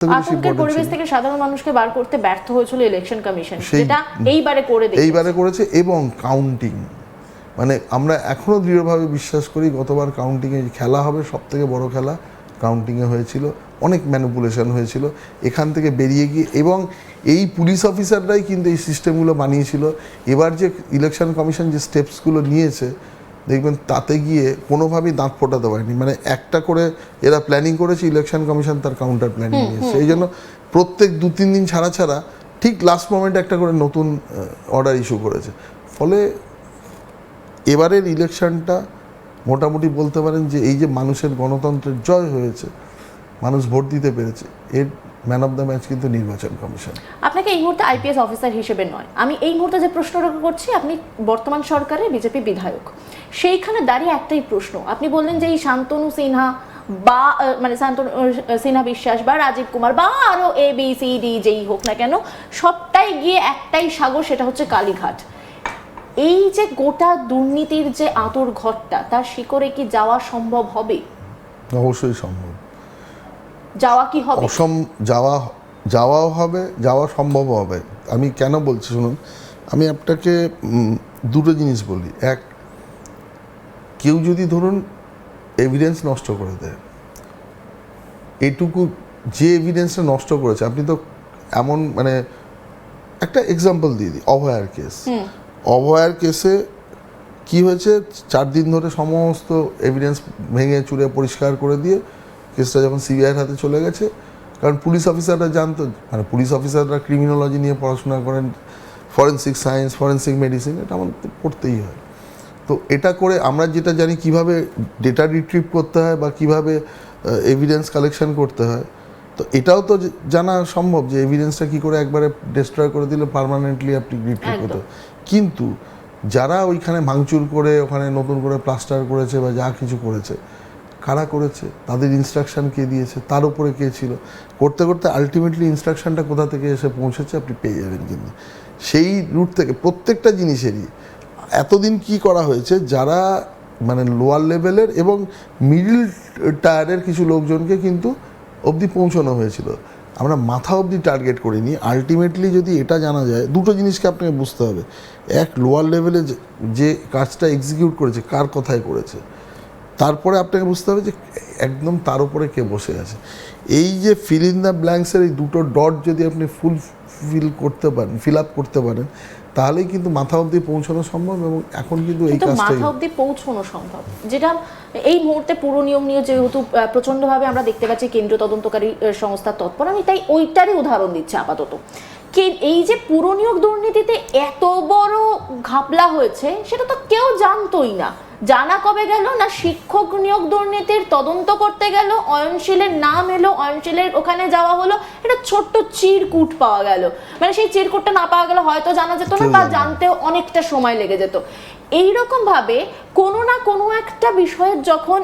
আতঙ্কের পরিবেশ থেকে সাধারণ মানুষকে বার করতে ব্যর্থ হয়েছিল ইলেকশন কমিশন, যেটা এইবারে করেছে এবং কাউন্টিং, মানে আমরা এখনো দৃঢ়ভাবে বিশ্বাস করি গতবার কাউন্টিংয়ে খেলা হবে, সব থেকে বড় খেলা কাউন্টিংয়ে হয়েছিল, অনেক ম্যানিপুলেশন হয়েছিল এখান থেকে বেরিয়ে গিয়ে, এবং এই পুলিশ অফিসাররাই কিন্তু এই সিস্টেমগুলো বানিয়েছিল। এবার যে ইলেকশন কমিশন যে স্টেপসগুলো নিয়েছে দেখবেন তাতে গিয়ে কোনোভাবেই দাঁত ফোটাতে পারেনি, মানে একটা করে এরা প্ল্যানিং করেছে, ইলেকশন কমিশন তার কাউন্টার প্ল্যানিং নিয়েছে। এই জন্য প্রত্যেক 2-3 দিন ছাড়া ছাড়া ঠিক লাস্ট মোমেন্টে একটা করে নতুন অর্ডার ইস্যু করেছে। ফলে এবারের ইলেকশনটা মোটামুটি বলতে পারেন যে এই যে মানুষের গণতন্ত্রের জয় হয়েছে, মানুষ ভোট দিতে পেরেছে, এর ম্যান অফ দ্য ম্যাচ কিন্তু নির্বাচন কমিশন। আপনাকে এই মুহূর্তে আইপিএস অফিসার হিসেবে নয়, আমি এই মুহূর্তে যে প্রশ্নটা করছি, আপনি বর্তমান সরকারের বিজেপি বিধায়ক, সেইখানে দাঁড়িয়ে একটাই প্রশ্ন। আপনি বললেন যে এই শান্তনু সিনহা বা মানে শান্তনু সিনহা বিশ্বাস বা রাজীব কুমার বা আরো ABCD যেই হোক না কেন, সবটাই গিয়ে একটাই সাগর, সেটা হচ্ছে কালীঘাট। এই যে গোটা দুর্নীতির যে আঁতুর ঘরটা, তার শিকড়ে কি যাওয়া সম্ভব হবে? অবশ্যই সম্ভব। যাওয়া কি হবে? যাওয়াও হবে, যাওয়া সম্ভব হবে। আমি কেন বলছি শুনুন, আমি আপনাকে দুটো জিনিস বলি। এক, কেউ যদি ধরুন এভিডেন্স নষ্ট করে দেয়, এইটুকু যে এভিডেন্সটা নষ্ট করেছে, আপনি তো এমন, মানে একটা এক্সাম্পল দিয়ে দিই, অভয়ার কেসে কি হয়েছে, 4 দিন ধরে সমস্ত এভিডেন্স ভেঙে চুরে পরিষ্কার করে দিয়ে কেসটা যখন সিবিআইয়ের হাতে চলে গেছে, কারণ পুলিশ অফিসাররা জানতো, মানে পুলিশ অফিসাররা ক্রিমিনোলজি নিয়ে পড়াশোনা করেন, ফরেন্সিক সায়েন্স, ফরেন্সিক মেডিসিন, এটা আমাদের পড়তেই হয়। তো এটা করে আমরা যেটা জানি কিভাবে ডেটা রিট্রিভ করতে হয় বা কিভাবে এভিডেন্স কালেকশন করতে হয়, তো এটাও তো জানা সম্ভব যে এভিডেন্সটা কী করে একবারে ডিস্ট্রয় করে দিলে পার্মানেন্টলি আপনি রিট্রিভ করতে। কিন্তু যারা ওইখানে ভাঙচুর করে ওখানে নতুন করে প্লাস্টার করেছে বা যা কিছু করেছে, কারা করেছে, তাদের ইনস্ট্রাকশন কে দিয়েছে, তার উপরে কে ছিল, করতে করতে আলটিমেটলি ইনস্ট্রাকশনটা কোথা থেকে এসে পৌঁছেছে আপনি পেয়ে যাবেন। কিন্তু সেই রুট থেকে প্রত্যেকটা জিনিসেরই এতদিন কি করা হয়েছে, যারা মানে লোয়ার লেভেলের এবং মিডল টায়ারের কিছু লোকজনকে কিন্তু অবধি পৌঁছানো হয়েছিল, আমরা মাথা অবধি টার্গেট করিনি। আলটিমেটলি যদি এটা জানা যায়, দুটো জিনিসকে আপনাকে বুঝতে হবে। এক, লোয়ার লেভেলে যে কাজটা এক্সিকিউট করেছে কার কথায় করেছে, তারপরে আপনাকে বুঝতে হবে যে একদম তার উপরে কে বসে আছে। এই যে ফিল ইন দ্য ব্ল্যাঙ্কসের এই দুটো ডট যদি আপনি ফিল আপ করতে পারেন, তাহলেই কিন্তু মাথা অবধি পৌঁছানো সম্ভব। এবং এখন কিন্তু এই কাজটাই মাথা অবধি পৌঁছানো সম্ভব, যেটা এই মুহূর্তে পুরো নিয়ম নিয়ে যেহেতু প্রচন্ডভাবে আমরা দেখতে পাচ্ছি কেন্দ্রীয় তদন্তকারী সংস্থার তৎপর, আমি তাই ওইটারই উদাহরণ দিচ্ছি আপাতত। এই যে পুরো নিয়োগ দুর্নীতিতে এত বড় ঘাপলা হয়েছে, সেটা তো কেউ জানতোই না। জানা কবে গেল না, শিক্ষক নিয়োগ দুর্নীতির তদন্ত করতে গেল, অয়নশীলের নাম এলো, অয়নশীলের ওখানে যাওয়া হলো, একটা ছোট্ট চিরকুট পাওয়া গেল। মানে সেই চিরকুটটা না পাওয়া গেলে হয়তো জানা যেত না, বা জানতেও অনেকটা সময় লেগে যেত। এইরকম ভাবে কোনো না কোনো একটা বিষয়ের যখন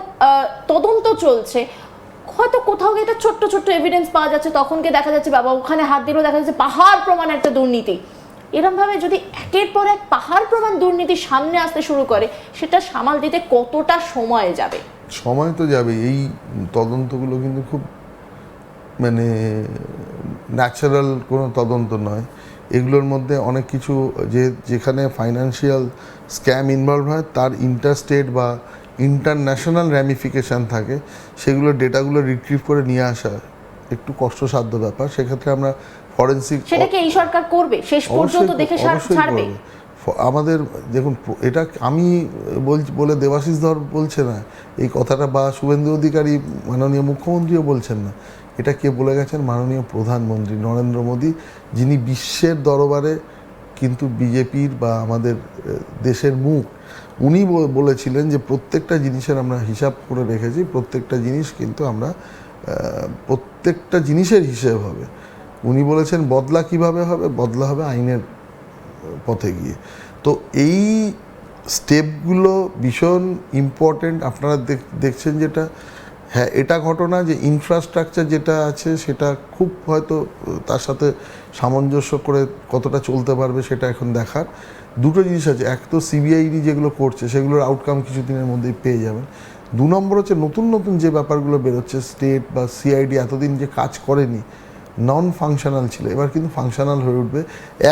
তদন্ত চলছে, হয়তো কোথাও গিয়ে একটা ছোট্ট ছোট্ট এভিডেন্স পাওয়া যাচ্ছে, তখন গিয়ে দেখা যাচ্ছে বাবা ওখানে হাত দিলেও দেখা যাচ্ছে পাহাড় প্রমাণ একটা দুর্নীতি। এরমভাবে যদি একের পর এক পাহাড় প্রমাণ দুর্নীতি সামনে আসতে শুরু করে, সেটা সামাল দিতে কতটা সময় যাবে? সময় তো যাবে। এই তদন্তগুলো কিন্তু খুব মানে ন্যাচারাল কোনো তদন্ত নয়। এগুলোর মধ্যে অনেক কিছু যেখানে ফাইন্যান্সিয়াল স্ক্যাম ইনভলভ হয়, তার ইন্টারস্টেট বা ইন্টারন্যাশনাল র্যামিফিকেশান থাকে, সেগুলো ডেটাগুলো রিট্রিভ করে নিয়ে আসা একটু কষ্টসাধ্য ব্যাপার। সেক্ষেত্রে আমরা ফরেন্সিক, সেটা কি এই সরকার করবে? শেষ পর্যন্ত দেখে ছাড়বে? আমাদের দেখুন, এটা আমি বলে দেবাশিস ধর বলছে না এই কথাটা, বা শুভেন্দু অধিকারী মাননীয় মুখ্যমন্ত্রীও বলছেন না, এটা কে বলে গেছেন? মাননীয় প্রধানমন্ত্রী নরেন্দ্র মোদী, যিনি বিশ্বের দরবারে কিন্তু বিজেপির বা আমাদের দেশের মুখ। উনি বলেছিলেন যে প্রত্যেকটা জিনিসের আমরা হিসাব করে রেখেছি, প্রত্যেকটা জিনিস কিন্তু আমরা প্রত্যেকটা জিনিসের হিসেব হবে। উনি বলেছেন বদলা কিভাবে হবে? বদলা হবে আইনের পথে গিয়ে। তো এই স্টেপগুলো ভীষণ ইম্পর্টেন্ট। আপনারা দেখছেন যেটা, হ্যাঁ এটা ঘটনা যে ইনফ্রাস্ট্রাকচার যেটা আছে সেটা খুব হয়তো তার সাথে সামঞ্জস্য করে কতটা চলতে পারবে সেটা এখন দেখার। দুটো জিনিস আছে, এক তো সিবিআইডি যেগুলো করছে সেগুলোর আউটকাম কিছুদিনের মধ্যেই পেয়ে যাবেন। 2 নম্বর হচ্ছে নতুন নতুন যে ব্যাপারগুলো বেরোচ্ছে, স্টেট বা সিআইডি এতদিন যে কাজ করেনি নন ফাংশনাল ছিল, এবার কিন্তু ফাংশনাল হয়ে উঠবে।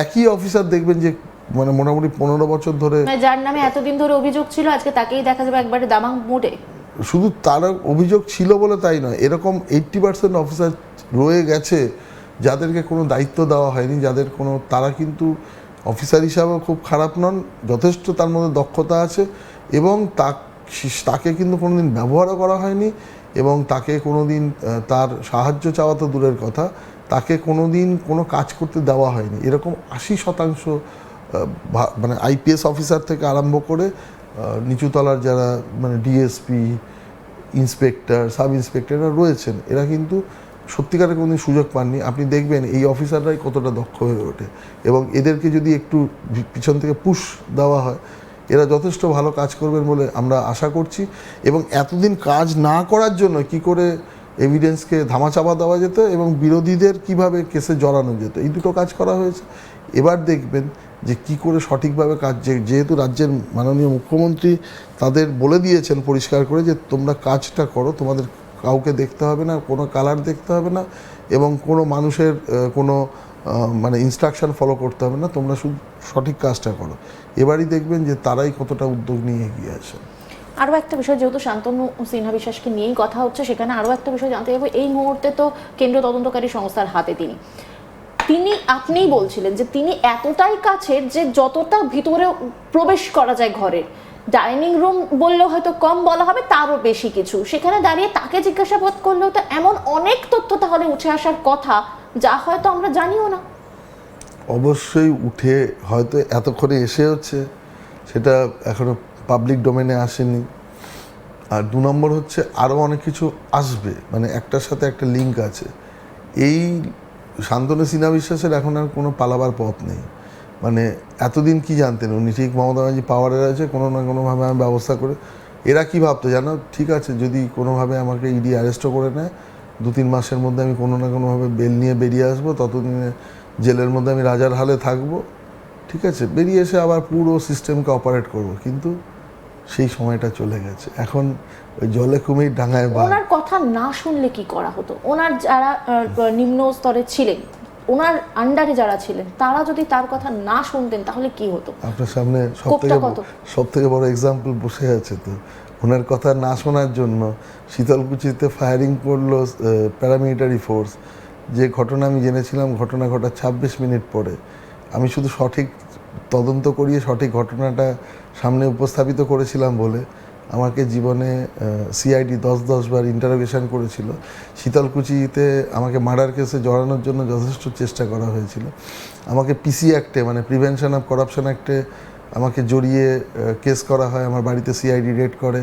একই অফিসার দেখবেন যে মানে মোটামুটি 15 বছর ধরে, মানে যার নামে এতদিন ধরে অভিযোগ ছিল আজকে তাকেই দেখা যাবে একবারে দামাং মোড়ে। শুধু তার অভিযোগ ছিল বলে তাই নয়, এরকম 80% অফিসার রয়ে গেছে যাদেরকে কোনো দায়িত্ব দেওয়া হয়নি, যাদের কোনো, তারা কিন্তু অফিসার হিসাবেও খুব খারাপ নন, যথেষ্ট তার মধ্যে দক্ষতা আছে, এবং তাকে কিন্তু কোনোদিন ব্যবহারও করা হয়নি, এবং তাকে কোনোদিন তার সাহায্য চাওয়া তো দূরের কথা, তাকে কোনোদিন কোনো কাজ করতে দেওয়া হয়নি। এরকম 80% মানে আইপিএস অফিসার থেকে আরম্ভ করে নিচুতলার যারা মানে ডিএসপি, ইন্সপেক্টর, সাব ইন্সপেক্টররা রয়েছেন, এরা কিন্তু সত্যিকারের কোনোদিন সুযোগ পাননি। আপনি দেখবেন এই অফিসাররাই কতটা দক্ষ হয়ে ওঠে, এবং এদেরকে যদি একটু পিছন থেকে পুশ দেওয়া হয়, এরা যথেষ্ট ভালো কাজ করবেন বলে আমরা আশা করছি। এবং এতদিন কাজ না করার জন্য কি করে এভিডেন্সকে ধামাচাপা দেওয়া যেত এবং বিরোধীদের কিভাবে কেসে জড়ানো যেত, এই দুটো কাজ করা হয়েছে। এবার দেখবেন যে কি করে সঠিকভাবে কাজ, যেহেতু রাজ্যের মাননীয় মুখ্যমন্ত্রী তাদের বলে দিয়েছেন পরিষ্কার করে যে তোমরা কাজটা করো, তোমাদের কাউকে দেখতে হবে না, কোনো কালার দেখতে হবে না, এবং কোনো মানুষের কোনো মানে ইনস্ট্রাকশন ফলো করতে হবে না, তোমরা শুধু সঠিক কাজটা করো। এবারই দেখবেন যে তারাই কতটা উদ্যোগ নিয়ে এগিয়ে আসে। আরও একটা বিষয়, যেহেতু শান্তনু সিনহা বিশ্বাসকে নিয়েই কথা হচ্ছে, সেখানে আরও একটা বিষয় জানতে চাইবো। এই মুহূর্তে তো কেন্দ্রীয় তদন্তকারী সংস্থার হাতে তিনি আপনিই বলছিলেন যে তিনি এতটাই কাছের যে যতটা ভিতরে প্রবেশ করা যায় ঘরের, ডাইনিং রুম বললেও হয়তো কম বলা হবে, তারও বেশি কিছু, সেখানে দাঁড়িয়ে তাকে জিজ্ঞাসাবাদ করলেও তো এমন অনেক তথ্য তাহলে উঠে আসার কথা যা হয়তো আমরা জানিও না। অবশ্যই উঠে হয়তো এতক্ষণে এসে হচ্ছে, সেটা এখনো পাবলিক ডোমেনে আসেনি। আর 2 নম্বর হচ্ছে আরও অনেক কিছু আসবে, মানে একটার সাথে একটা লিঙ্ক আছে। এই শান্তনু সিনহা বিশ্বাসের এখন আর কোনো পালাবার পথ নেই। মানে এতদিন কি জানতেন উনি ঠিক মমতা ব্যানার্জি পাওয়ারে আছে, কোনো না কোনোভাবে আমি ব্যবস্থা করে, এরা কি ভাবতো জানো, ঠিক আছে যদি কোনোভাবে আমাকে ইডি অ্যারেস্টও করে নেয়, 2-3 মাসের মধ্যে আমি কোনো না কোনোভাবে বেল নিয়ে বেরিয়ে আসবো, ততদিনে জেলের মধ্যে আমি রাজার হালে থাকবো, ঠিক আছে, বেরিয়ে এসে আবার পুরো সিস্টেমকে অপারেট করব। কিন্তু সেই সময়টা চলে গেছে, এখন ওই জলে কুমির ডাঙায় বাঘ। ওনার কথা না শুনলে কি করা হতো? ওনার যারা নিম্ন স্তরে ছিলেন, ওনার আন্ডারে যারা ছিলেন, তারা যদি তার কথা না শুনতেন তাহলে কি হতো? আপনার সামনে সব থেকে বড় এক্সাম্পল বসে আছে তো। ওনার কথা না শোনার জন্য শীতলকুচিতে ফায়ারিং করলো প্যারামিলিটারি ফোর্স। যে ঘটনা আমি জেনেছিলাম, ঘটনা ঘটার 26 মিনিট পরে আমি শুধু সঠিক তদন্ত করিয়ে সঠিক ঘটনাটা সামনে উপস্থাপিত করেছিলাম বলে আমাকে জীবনে সিআইডি 10 বার ইন্টারোগেশন করেছিল। শীতলকুচিতে আমাকে মার্ডার কেসে জড়ানোর জন্য যথেষ্ট চেষ্টা করা হয়েছিল। আমাকে পিসি অ্যাক্টে মানে প্রিভেনশন অফ করাপশন অ্যাক্টে আমাকে জড়িয়ে কেস করা হয়, আমার বাড়িতে সিআইডি রেড করে।